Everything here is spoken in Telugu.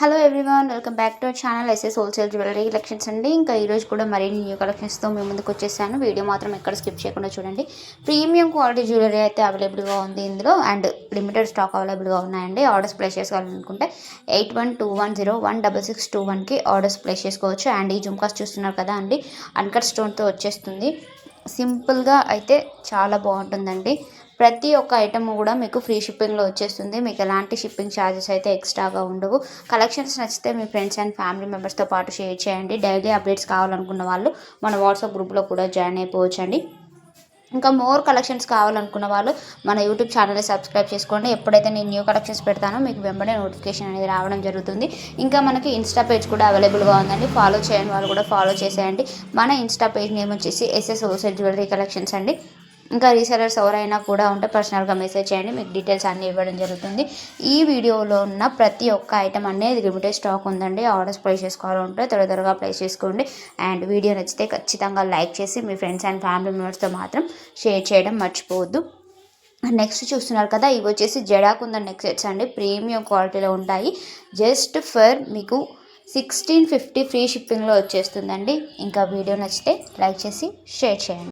Hello everyone, welcome back to our channel SS wholesale jewellery collections అండి. ఇంకా ఈరోజు కూడా మరిన్ని న్యూ కలెక్షన్స్తో మీ ముందుకు వచ్చేసాను. వీడియో మాత్రం ఎక్కడ స్కిప్ చేయకుండా చూడండి. ప్రీమియం క్వాలిటీ జ్యువెలరీ అయితే అవైలబుల్గా ఉంది ఇందులో, అండ్ లిమిటెడ్ స్టాక్ అవైలబుల్గా ఉన్నాయండి. ఆర్డర్స్ ప్లేస్ చేసుకోవాలనుకుంటే 8121016621కి ఆర్డర్స్ ప్లేస్ చేసుకోవచ్చు. అండ్ ఈ జుమ్కాస్ చూస్తున్నారు కదా అండి, అన్కట్ స్టోన్తో వచ్చేస్తుంది. సింపుల్గా అయితే చాలా బాగుంటుందండి. ప్రతి ఒక్క ఐటమ్ కూడా మీకు ఫ్రీ షిప్పింగ్లో వచ్చేస్తుంది. మీకు ఎలాంటి షిప్పింగ్ ఛార్జెస్ అయితే ఎక్స్ట్రాగా ఉండవు. కలెక్షన్స్ నచ్చితే మీ ఫ్రెండ్స్ అండ్ ఫ్యామిలీ మెంబర్స్తో పాటు షేర్ చేయండి. డైలీ అప్డేట్స్ కావాలనుకున్న వాళ్ళు మన వాట్సాప్ గ్రూప్లో కూడా జాయిన్ అయిపోవచ్చండి. ఇంకా మోర్ కలెక్షన్స్ కావాలనుకున్న వాళ్ళు మన యూట్యూబ్ ఛానల్ని సబ్స్క్రైబ్ చేసుకోండి. ఎప్పుడైతే నేను న్యూ కలెక్షన్స్ పెడతానో మీకు వెంబడే నోటిఫికేషన్ అనేది రావడం జరుగుతుంది. ఇంకా మనకి ఇన్స్టా పేజ్ కూడా అవైలబుల్గా ఉందండి. ఫాలో చేయని వాళ్ళు కూడా ఫాలో చేసేయండి. మన ఇన్స్టా పేజ్ నేమ్ వచ్చేసి ఎస్ఎస్ హోల్సేల్ జ్యువెలరీ కలెక్షన్స్ అండి. ఇంకా రీసెలర్స్ ఎవరైనా కూడా ఉంటే పర్సనల్గా మెసేజ్ చేయండి, మీకు డీటెయిల్స్ అన్నీ ఇవ్వడం జరుగుతుంది. ఈ వీడియోలో ఉన్న ప్రతి ఒక్క ఐటమ్ అనేది లిమిటెడ్ స్టాక్ ఉందండి. ఆర్డర్స్ ప్లేస్ చేసుకోవాలంటే త్వరగా ప్లేస్ చేసుకోండి. అండ్ వీడియో నచ్చితే ఖచ్చితంగా లైక్ చేసి మీ ఫ్రెండ్స్ అండ్ ఫ్యామిలీ మెంబర్స్తో మాత్రం షేర్ చేయడం మర్చిపోవద్దు. నెక్స్ట్ చూస్తున్నారు కదా, ఇవి వచ్చేసి జడాకుందన్ నెక్ సెట్స్ అండి. ప్రీమియం క్వాలిటీలో ఉంటాయి. జస్ట్ ఫర్ మీకు 1650 ఫ్రీ షిప్పింగ్లో వచ్చేస్తుందండి. ఇంకా వీడియో నచ్చితే లైక్ చేసి షేర్ చేయండి.